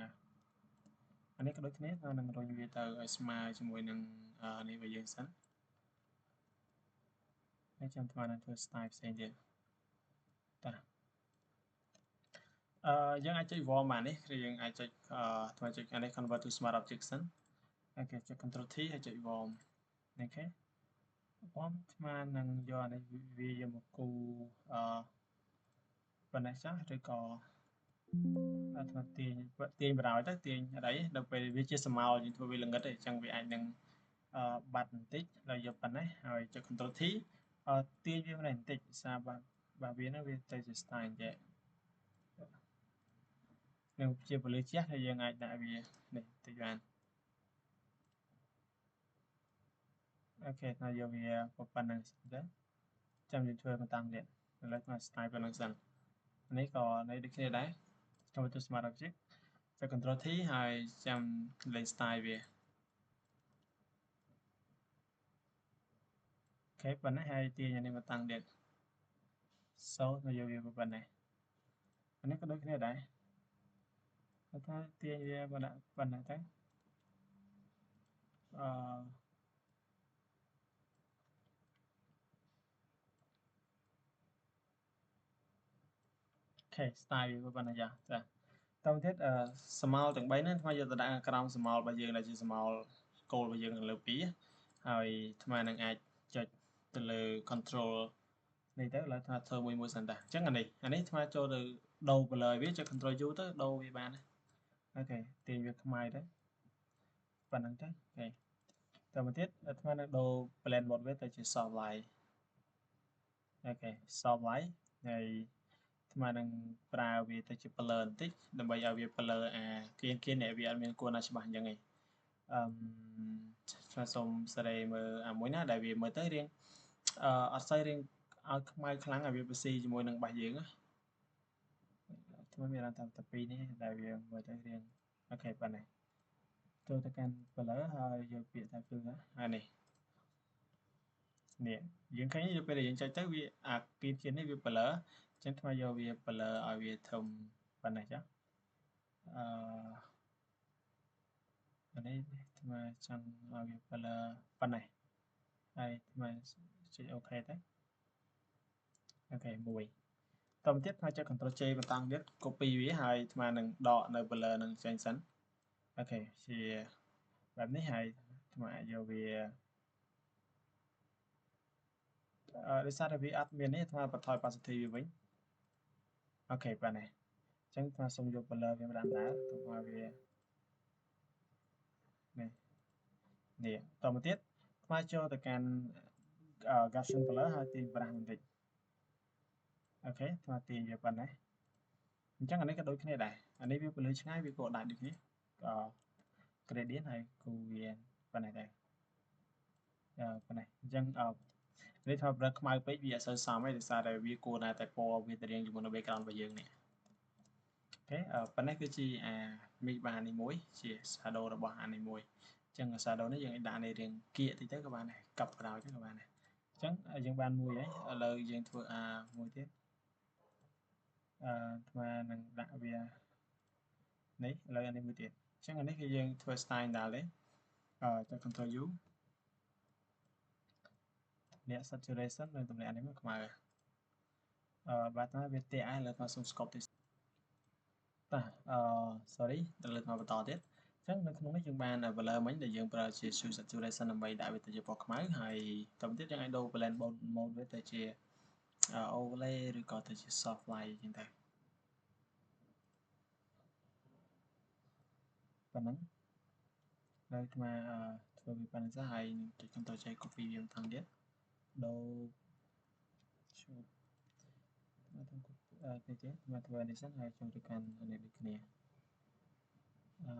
អានេះក៏ដូចគ្នានឹងរុញវាទៅឲ្យស្មើជាមួយនឹងនេះរបស់យើងសិនហើយចាំថ្មនឹងធ្វើ style ផ្សេងទៀតតាយើងអាចចុច warm បាននេះគឺយើងអាចចុចថ្មចុចអានេះ convert to smart object សិនអូខេចុច control T ហើយចុច warm អូខេ warm ថ្មនឹងយកអានេះវាយកមកគូប៉ុណ្ណេះចាស់ឬក៏អត់ថាទាញបណ្ដោយទៅទាញអីដល់ពេលវាជាសមោលយើងធ្វើវាល្ងិតទេអញ្ចឹងវាអាចនឹងបាត់បន្តិចដល់យកប៉ុណ្ណេះហើយចុច control T ទាញវាម្លេះបន្តិចសារបាទវានឹងវាទៅជា style ចេះនឹងជាពលឺជះហើយយើងអាចដាក់វានេះតិចបានអូខេហើយយកវាប៉ុណ្ណឹងទៅចាំយើងធ្វើបន្តទៀតឥឡូវមក style ប៉ុណ្ណឹងសិននេះក៏នៅដូចគ្នាដែរចូលទៅ smart object ចុច control T ហើយចាំលេង style វាអូខេប៉ុណ្ណេះហើយទាញអានេះមកតាំងទៀត so មកយកវាប៉ុណ្ណេះអានេះក៏ដូចគ្នាដែរគាត់ថាទាញវាប៉ុណ្ណេះទៅអូខេ style វាប៉ុណ្ណេះចាតទៅទៀតស្មោលទាំង3ហ្នឹងថ្មយកទៅដាក់ក្រោមស្មោលរបស់យើងដែលជាស្មោលគោលរបស់យើងនៅលើ2ហើយថ្មនឹងអាចចុចទៅលើ control នេះទៅឥឡូវថាធ្វើមួយសិនតាអញ្ចឹងអានេះថ្មចូលទៅដូរ blur វាចុច control U ទៅដូរវាបានអូខេទាញវាខ្មៅទៅប៉ុណ្្នឹងទៅអូខេតមកទៀតថ្មនឹងដូរ blend mode វាទៅជា soft light អូខេ soft light ហើយថ្មនឹងប្រើវាទៅជា blur បន្តិចដើម្បីឲ្យវា blur អាគៀននេះវាអត់មានគួរណាច្បាស់អញ្ចឹងឯងថ្មសូមសេរីមើលអាមួយណាដែលវាមើលទៅរៀងអត់សូវរៀងឲ្យខ្មៅខ្លាំងឲ្យវាបស៊ីជាមួយនឹងបាសយើងណាថ្មមានអារម្មណ៍ថាតែពីរនេះដែលវាមើលទៅរៀងអូខេប៉ុណ្ណេះចូលទៅកាន់ blur ហើយយកពាក្យថាគឺអានេះយើងឃើញពេលដែលយើងចុចទៅវាអាគៀននេះវា blur អញ្ចឹងថ្មយកវា blur ឲ្យវាធំប៉ុណ្ណេះចាអានេះថ្មចង់ឲ្យវា blur ប៉ុណ្ណេះហើយថ្មចុច OK ទៅអូខេ1តទៅទៀតថ្មចុច Ctrl J បន្តទៀត copy វាហើយថ្មនឹងដកនៅ blur នឹងចេញសិនអូខេជាបែបនេះហើយថ្មអាចយកវាដោយសារតែវាអត់មាននេះថ្មបន្ថយ opacity វាវិញអូខេប៉ុណ្ណេះអញ្ចឹងថ្មសូមយក blur វាម្ដងដែរទុកឲ្យវានេះតមកទៀតថ្មចូលទៅកាន់ Gaussian blur ហើយទាញប្រាស់បន្តិចអូខេថ្មទាញវាប៉ុណ្ណេះអញ្ចឹងអានេះក៏ដូចគ្នាដែរអានេះវាពលឺឆ្ងាយវាក៏ដាច់ដូចគ្នាgradient ហើយគូវាប៉ុណ្ណេះដែរប៉ុណ្ណេះអញ្ចឹងនេះថាប្រើខ្មៅពេកវាអត់សូវសមទេដោយសារតែវាគួរតែពណ៌វាទៅរៀងជាមួយនៅ background របស់យើងនេះអូខេប៉ុណ្ណេះគឺជាមីកបាននេះមួយជា shadow របស់អានេះមួយអញ្ចឹង shadow នេះយើងអាចដាក់នេះរៀងគៀកតិចទៅក៏បានដែរកាប់ក្រោយទៅក៏បានដែរអញ្ចឹងយើងបានមួយហើយឥឡូវយើងធ្វើមួយទៀតថ្មនឹងដាក់វានេះឥឡូវអានេះមួយទៀតអញ្ចឹងអានេះគឺយើងធ្វើ style ដែរទេចុច Ctrl U អ្នក saturation នៅតំណែងនេះមកខ្មៅបាទថាវាទាក់ហើយលើថ្មសុំ scope ទៅsorry ទៅលើថ្មបន្តទៀតអញ្ចឹងនៅក្នុងនេះយើងបាន blur មិញដែលយើងប្រើជា hue saturation ដើម្បីដាក់វាទៅជាពណ៌ខ្មៅហើយតទៅទៀតយើងអាចដូរ blend mode វាទៅជា overlay ឬក៏ទៅជា soft light អញ្ចឹងទៅប៉ុណ្ណឹងហើយថ្មធ្វើវាប៉ុណ្ណឹងទៅហើយចុច Ctrl J copy វាម្ដងទៀតដូរជួបមកទៅនេះទៀតមកធ្វើនេះសិនហើយចូលទៅកាន់នេះដូចគ្នាអូ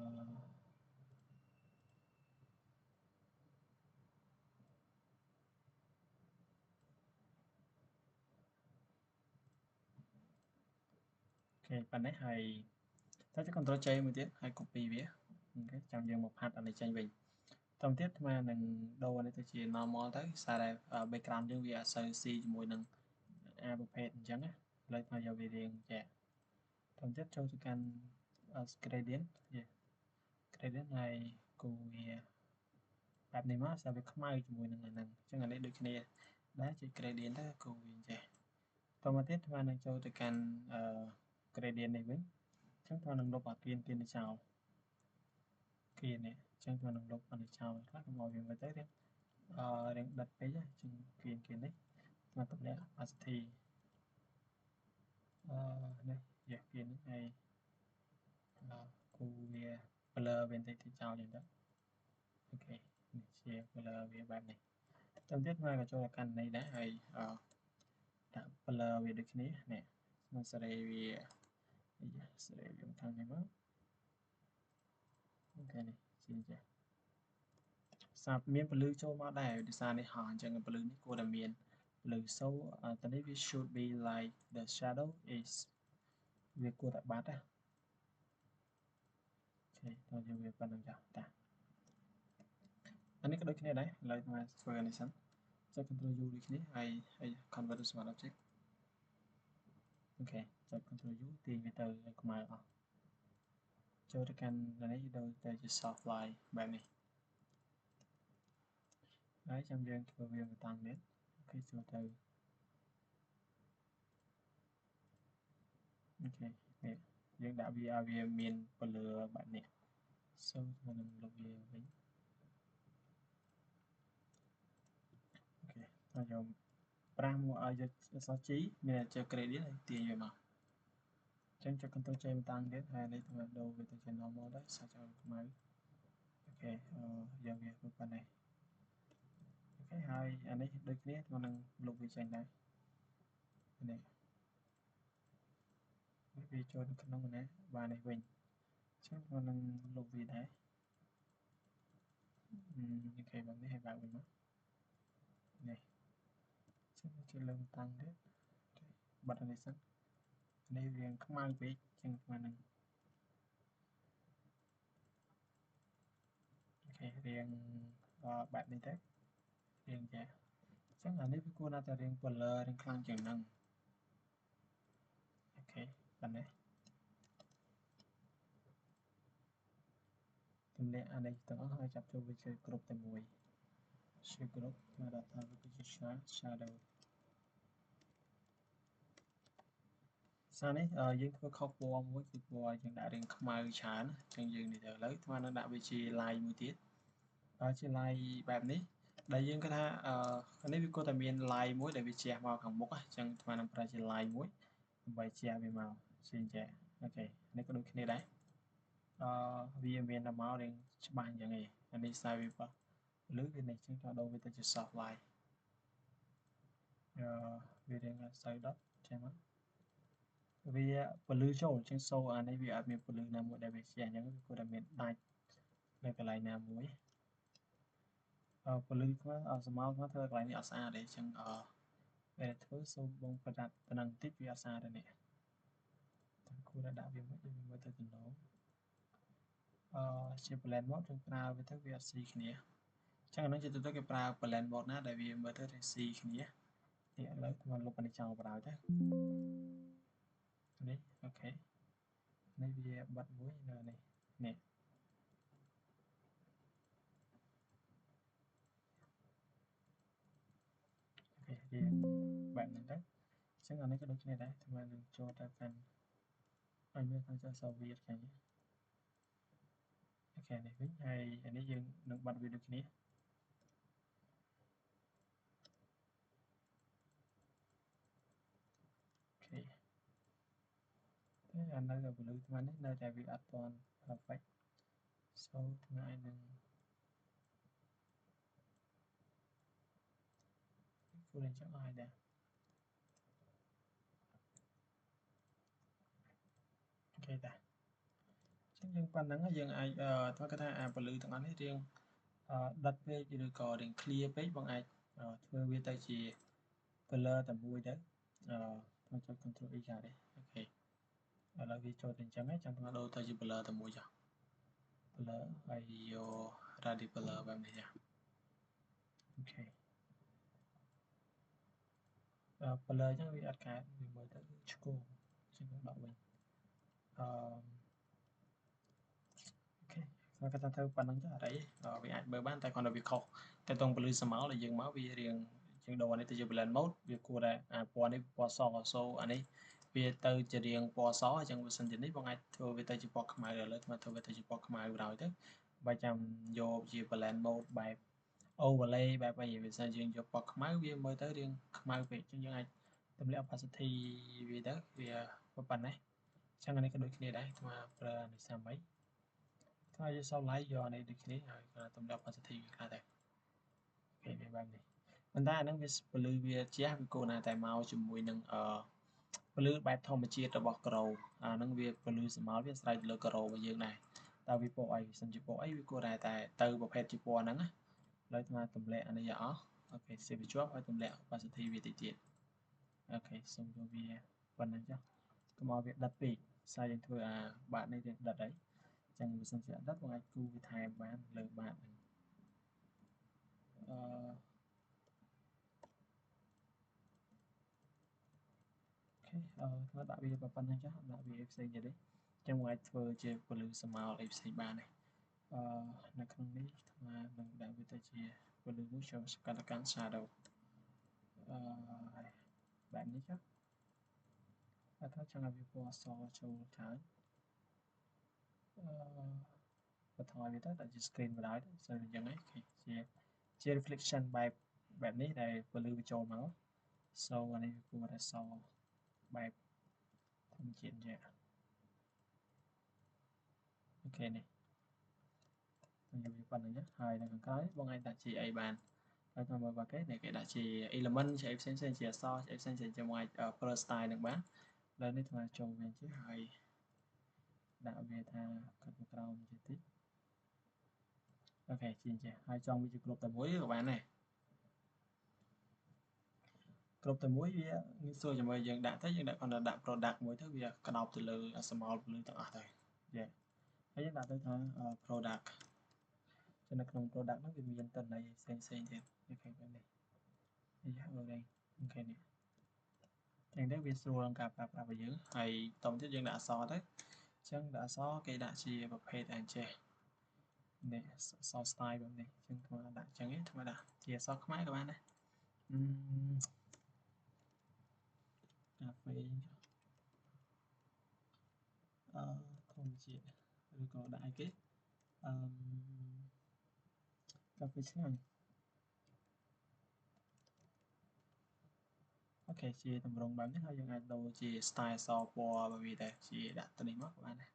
ខេប៉ុណ្ណេះហើយតែចុច Ctrl J មួយទៀតហើយ copy វាអូខេចាំយើងមកផាត់អានេះចេញវិញតទៅទៀតថ្មនឹងដូរនេះទៅជា normal ទៅសារតែ background យើងវាអត់សូវស៊ីជាមួយនឹងប្រភេទអញ្ចឹងណាឥឡូវថ្មយកវារៀងចែកតទៅទៀតចូលទៅកាន់ gradient gradient ហើយគូវាបែបនេះមកសារវាខ្មៅជាមួយនឹងអាហ្នឹងអញ្ចឹងអានេះដូចគ្នាដែរជា gradient ទៅគូវាចេះតមកទៀតថ្មនឹងចូលទៅកាន់gradient នេះវិញអញ្ចឹងថ្មនឹងលុបអាគៀននេះចោលគៀននេះអញ្ចឹងថ្មនឹងលុបអានេះចោលខ្លះកុំឲ្យវាមើលទៅរៀងដិតពេកអញ្ចឹងគៀននេះថ្មទម្លាក់ opacity នេះយកគៀននេះហើយគូវា blur វាបន្តិចទៅចោលយ៉ាងទៅអូខេនេះជា blur វាបែបនេះទៅទៀតមកក៏ចូលកាន់នេះដែរហើយដាក់ blur វាដូចគ្នានេះមកសេរីវាសេរីវាខាងនេះមកអូខេនេះជាចេះសាប់មានពលឺចូលមកដែរដោយសារនេះហោះអញ្ចឹងពលឺនេះគួរតែមានពលឺ so តនេះវា should be like the shadow is វាគួរតែបាត់ណាអូខេទៅយកវាប៉ុណ្្នឹងចាស់តាអានេះក៏ដូចគ្នាដែរឥឡូវមកធ្វើនេះសិនចុច Ctrl U ដូចគ្នាហើយ convert to smart object ok chọn Ctrl U tiền về từ màu cho được căn này đâu tới soft line bài này đấy trong dương vừa viên tăng đến cái số từ ok nè dương đã vì miền và lừa bạn nè sau mình lục về với ok bây giờ pram mua ở số chí mình cho credit này tiền về mà chẳng cho control trên tăng đến hai này thì đâu về từ trên normal đấy sao cho máy ok giờ về với phần này ok hai anh ấy đôi khi mà năng lục về trên này này vì cho được nó này và này mình chắc mà năng lục về đấy ok bạn này hai bạn mình này chắc chỉ lên tăng đấy bật này sẵn đây riêng không mang về chẳng mà năng ok riêng bạn này thế riêng dạ chắc là nếu cô nào ta riêng blur riêng khăn chừng năng ok bạn này tùm lẹ anh ấy tưởng hơi chập cho với chơi group tại mùi chơi group mà đặt ra với cái shadow sau này dương có khóc bò với cái bò dương đã đến màu chán chẳng dương thì giờ lấy mà nó đã bị chi like một tiết chi likeแบบนี้ đại dương cái tha nếu như cô ta miền like muối để bị che màu hàng bốc chẳng mà nằm ra chi like muối bài che về màu xin che ok này có đôi khi đấy vì miền làm màu đến bànอย่างnày anh đi sai vì bao lưới cái này chúng ta đâu với ta chỉ soft like vì đây là sai đất che mắt vì blue chỗ trên sâu anh ấy vì miền blue là một đại biệt che những cái cô đặc biệt đại đây cái này là muối blue có small có thơ cái này ở xa để chẳng về thứ sâu bông phải đặt năng tiếp vì ở xa đây nè cô đã vì mới tới tình đó chỉ plan mode trong pra với thứ việc gì kia chẳng nó chỉ tôi cái pra plan mode na đại vì mới tới gì kia thì lấy mà lúc này chào vào chứ đấy ok đây vì bật mũi này nè ok thì bạn này đấy chẳng là cái đôi này đấy thì mình cho ta cần anh biết tham gia sau việc cái nhé ok này với hay anh ấy dừng được bật video này ok thế anh đang gặp lưu mà nơi tại vì toàn perfect sau này đừng cô lên cho ai đây ok ta chắc nhưng phần nắng dừng ai thôi cái thằng và lưu thằng anh ấy riêng đặt về chỉ được có đến clear page bằng ai thôi về tay chỉ blur tầm mùi đấy thôi cho control y ra đấy ok là vì cho đến chấm hết trong đâu tay chỉ blur tầm mùi cho blur hay vô ra đi blur bằng này nha ok blur chắc vì ăn cái vì mới tới school xin các bạn mình ok và cái theo phần năng chắc đấy vì ảnh bởi ban tay còn là việc học tại tông blue máu là dừng máu vì riêng chừng đầu này tôi chỉ blend mode việc của đây qua này qua so anh ấy vì từ chỉ riêng qua so chẳng có sân chính bằng ai thôi vì tôi chỉ bỏ máy rồi mà thôi vì tôi chỉ bỏ máy rồi thế ba trăm vô chỉ blend mode bài overlay bài bây giờ vì sao riêng vô bỏ máy vì mới tới riêng máy về cho những ai tâm lý opacity vì đó vì phần này chẳng này cái đôi khi đấy mà này sao mấy thôi sau lấy giờ này được cái rồi tụi đọc positive là đây cái này bạn này mình ta nó blue về chia với cô này tại màu chùm mùi nâng blue bài thông mà chia cho bọc cầu nó về blue máu với sai lơ cầu bây giờ này tao vì bộ ấy sinh chụp bộ ấy với cô này tại từ bộ pet chụp bộ nắng lấy mà tụm lẹ này rõ ok sẽ bị chốt với tụm lẹ positive về tiệt ok xong rồi về phần này chứ cái màu việc đặt bị sai đến thôi bạn này đặt đấy chẳng một sân sẽ đất một ai cu thai bán lời bạn uh, ok ថ្មដាក់វាប៉ុណ្ណឹងចុះដាក់វាផ្សេងទៀតទេចឹងមកអាចធ្វើជាពលឺស្មោលអីផ្សេងបានដែរនៅក្នុងនេះថ្មនឹងដាក់វាទៅជាពលឺមួយចូលសកលកម្ម shadow បែបនេះចុះតែថាចង់ឲ្យវាពណ៌អសចូលច្រើនបន្ថយវាទៅដាក់ជា screen បណ្ដោយទៅអញ្ចឹងឯងជា reflection បែបនេះដែលពលឺវាចូលមក so អានេះវាពណ៌អសបែបធម្មជាតិចឹងអូខេនេះខ្ញុំវាប៉ុណ្្នឹងណាហើយនៅខាងក្រោយបងអាចដាក់ជាអីបានហើយតាមមើលបើគេដាក់ជា element ជាអីផ្សេងជាអសជាអីផ្សេងជាមកអាច pro style នឹងបានឥឡូវនេះថ្មចូលវាជាហើយដាក់វាថាកាត់ក្រោមជាតិចអូខេជាចេះហើយចង់វាជាគ្រប់តែមួយក៏បានដែរគ្រប់តែមួយវាងាយស្រួលជាមួយយើងដាក់ទៅយើងដាក់គាត់ដាក់ product មួយទៅវាក្តោបទៅលើស្មោលពលឺទាំងអស់ទៅយេហើយយើងដាក់ទៅថា product នៅក្នុង product ហ្នឹងវាមានតន័យផ្សេងទៀតអូខេបែបនេះអូខេនេះចឹងទៅវាស្រួលក្នុងការប្រើប្រាស់របស់យើងហើយតទៅទៀតយើងដាក់អក្សរទៅចឹងដាក់អក្សរគេដាក់ជាប្រភេទអញ្ចេះនេះអក្សរ style បែបនេះចឹងថ្មដាក់ចឹងឯងថ្មដាក់ជាអក្សរខ្មែរក៏បានដែរកាហ្វេធម្មជាតិឬក៏ដាក់អីគេកាហ្វេឆ្ងាញ់អូខេជាតម្រងបែបនេះហើយយើងអាចដូរជា style អក្សរពណ៌របស់វាដែរជាដាក់ទៅនេះមកក៏បានដែរ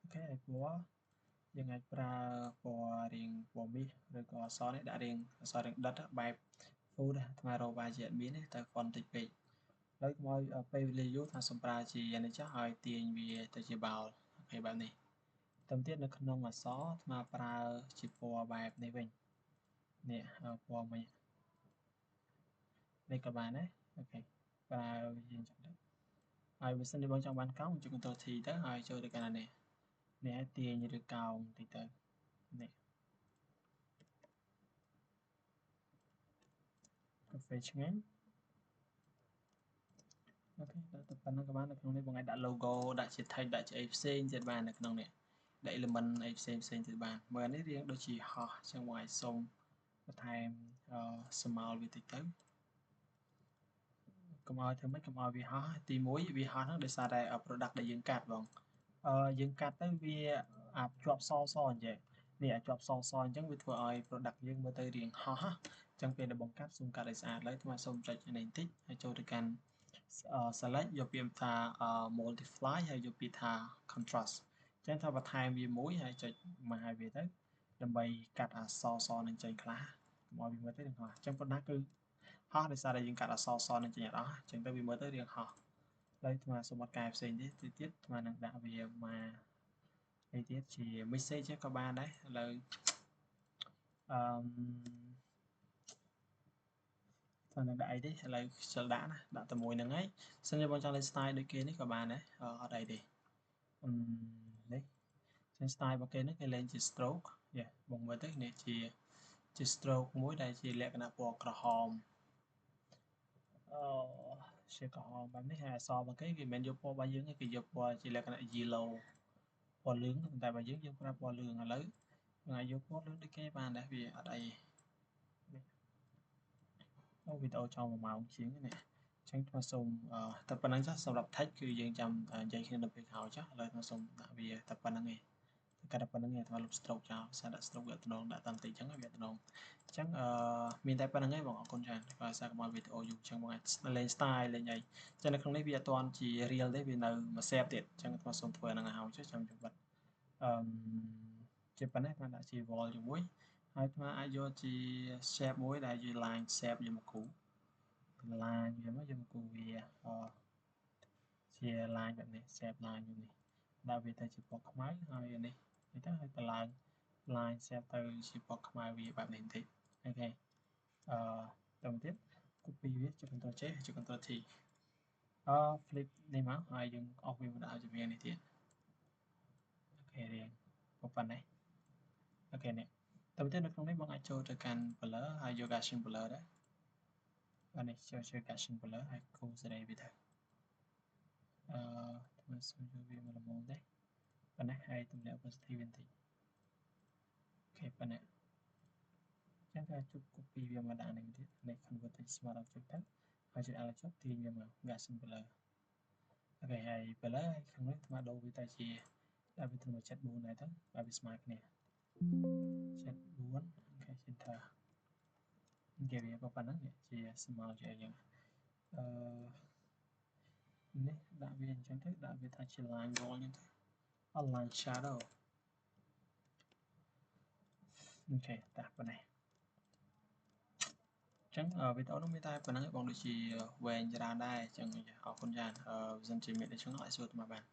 អូខេហើយពណ៌យើងអាចប្រើពណ៌រាងពណ៌មាសឬក៏អក្សរនេះដាក់រាងអក្សររាងដិតបែប food ថ្មរកបាយជា admin នេះតែ font តិចពេកហើយខ្មោចពេលវេលាយូរថាសម្រាប់ជានេះចាស់ឲ្យទាញវាទៅជាបោលអូខេបែបនេះតាមទៀតនៅក្នុងអក្សរថ្មប្រើជាពណ៌បែបនេះវិញនេះពណ៌មាសនេះក៏បានដែរអូខេប្រើយើងចឹងទៅហើយបើសិនជាបងចង់បានកោងចុច Ctrl T ទៅហើយចូលទៅកណ្ដាលនេះនេះឲ្យទាញឬកោងតិចទៅនេះកាហ្វេឆ្ងាញ់អូខេដាក់ទៅប៉ុណ្ណឹងក៏បាននៅក្នុងនេះបងអាចដាក់ logo ដាក់ជា text ដាក់ជាអីផ្សេងទៀតបាននៅក្នុងនេះដាក់ element អីផ្សេងទៀតបានមើលនេះរៀងដូចជាហោះចឹងបងអាចសុំបន្ថែមស្មោលវាតិចទៅកុំឲ្យធ្វើម៉េចកុំឲ្យវាហោះទី1វាហោះហ្នឹងដោយសារតែ product ដែលយើងកាត់បងយើងកាត់ទៅវាអាជាប់សអញ្ចឹងនេះអាជាប់សអញ្ចឹងវាធ្វើឲ្យ product យើងមើលទៅរៀងហោះអញ្ចឹងពេលដែលបងកាត់សូមកាត់ឲ្យស្អាតឡើយថ្មសូមចុចនេះបន្តិចហើយចូលទៅកាន់ select យកពាក្យថា multiply ហើយយកពាក្យថា contrast អញ្ចឹងថាបន្ថែមវាមួយហើយចុចមកឲ្យវាទៅដើម្បីកាត់អក្សរសនឹងចេញខ្លះកុំឲ្យវាមើលទៅរៀងហោះអញ្ចឹង product គឺហោះដោយសារតែយើងកាត់អក្សរសនឹងចេញអត់អស់អញ្ចឹងទៅវាមើលទៅរៀងហោះហើយថ្មសូមអត់កែផ្សេងទៀតថ្មនឹងដាក់វាមកអីទៀតជា message ក៏បានដែរឥឡូវថ្មនឹងដាក់អីទេឥឡូវខ្ជិលដាក់ណាដាក់តែមួយហ្នឹងហើយសិនជាបងចង់លេង style ដូចគេនេះក៏បានដែរអត់អីទេនេះចឹង style របស់គេនេះគេលេងជា stroke បងមើលទៅនេះជា stroke មួយដែលជាលក្ខណៈពណ៌ក្រហមជាក្រហមបែបនេះហើយអក្សររបស់គេមិនមែនយកពណ៌របស់យើងទេគេយកពណ៌ជាលក្ខណៈ yellow ពណ៌លឿងតែបើយើងប្រើពណ៌លឿងឥឡូវយើងអាចយកពណ៌លឿងដូចគេបានដែរវាអត់អីវីដេអូចោល1ម៉ោងជាងនេះអញ្ចឹងខ្ញុំសូមតែប៉ុណ្្នឹងចាស់សម្រាប់ text គឺយើងចាំនិយាយគ្នានៅពេលក្រោយចាស់ឥឡូវខ្ញុំសូមដាក់វាតែប៉ុណ្្នឹងឯងកាត់តែប៉ុណ្្នឹងឯងថ្មលុប stroke ចោលសារដាក់ stroke វាអត់ដងដាក់តាមតិចអញ្ចឹងវាអត់ដងអញ្ចឹងមានតែប៉ុណ្្នឹងឯងបងអរគុណច្រើនបើសារកុំឲ្យវីដេអូយូរអញ្ចឹងបងអាចលេង style លេងអីចឹងនៅក្នុងនេះវាអត់ទាន់ជា real ទេវានៅមួយ set ទៀតអញ្ចឹងខ្ញុំសូមធ្វើហ្នឹងឲ្យចុះចាំខ្ញុំបិទជាប៉ុណ្ណេះខ្ញុំដាក់ជា wall ជាមួយហើយថ្មអាចយកជា shape មួយដែលជា line shape យកមកគូ line វាមកយកមកគូវាជា line បែបនេះ shape line បែបនេះដាក់វាទៅជាពណ៌ខ្មៅហើយនេះទៅហើយតម្លើង line shape ទៅជាពណ៌ខ្មៅវាបែបនេះបន្តិចអូខេទៅទៀត copy វាចុច Ctrl J ចុច Ctrl T flip នេះមកហើយយើងអស់វាមកដាក់ជាវានេះទៀតអូខេរៀងប៉ុណ្ណេះអូខេនេះទៅទៀតនៅក្នុងនេះបងអាចចូលទៅកាន់ blur ហើយយក Gaussian blur ដែរអានេះចូល Gaussian blur ហើយគូសេរីវាទៅ mà xong cho viên mà là môn đấy và nãy hai tụi lẹo positive viên thị ok và nãy chắc là chụp copy viên mà đã này thì này convert thành smart object đóហើយជា Alex ទាញវាមក version blur អូខេហើយ blur ខាងនេះថ្មដូរវាទៅជាដល់វាទៅមកចិត្ត4ដែរទៅដល់វាស្មើគ្នាចិត្ត4អូខេ center គេវាប៉ុណ្ណឹងជា small ជាអញ្ចឹងនេះដាក់វាអញ្ចឹងទៅដាក់វាថាជា line wall អញ្ចឹងទៅ line shadow អូខេតាប៉ុណ្ណេះចឹងវីដេអូនោះមានតែប៉ុណ្ណឹងបងដូចជាវែងច្រើនដែរចឹងអរគុណច្រើនVision ជាមេដឹកនាំឲ្យសួរតាមបាន